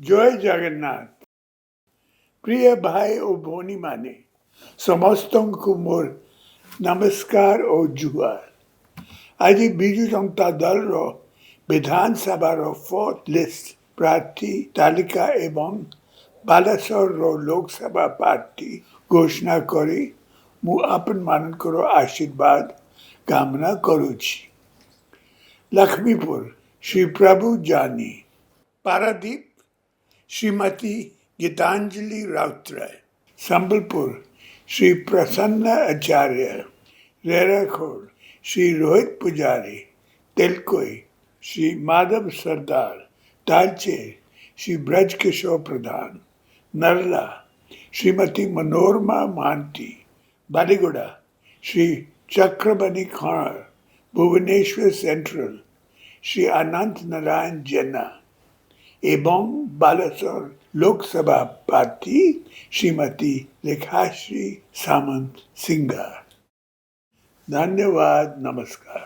জয় জগন্নাথ। প্রিয় ভাই ও ভଉଣୀମାନେ ସମସ୍ତଙ୍କୁ ମୋର ନମସ୍କାର ଓ ଜୁହାର। ଆଜି ବିଜୁ ଜନତା ଦଳର ବିଧାନସଭାର ଫୋର୍ଥ ଲିଷ୍ଟ ପ୍ରାର୍ଥୀ ତାଲିକା ଏବଂ ବାଲେଶ୍ୱରର ଲୋକସଭା ପ୍ରାର୍ଥୀ ଘୋଷଣା କରି ମୁଁ ଆପଣମାନଙ୍କର ଆଶୀର୍ବାଦ କାମନା କରୁଛି। ଲକ୍ଷ୍ମୀପୁର ଶ୍ରୀ ପ୍ରଭୁ ଜାନି, ପାରାଦୀପ श्रीमती गीतांजलि राउतराय, संबलपुर श्री प्रसन्न आचार्य, रेराखोड़ श्री रोहित पुजारी, तेलकोई श्री माधव सरदार, तालचेर श्री ब्रज किशोर प्रधान, नरला श्रीमती मनोरमा महांती, बालीगुड़ा श्री चक्रबनी खाणर, भुवनेश्वर सेंट्रल श्री अनंत नारायण जेना एवं बालेश्वर लोकसभा प्रार्थी श्रीमती रेखाश्री सामंत सिंगर। धन्यवाद, नमस्कार।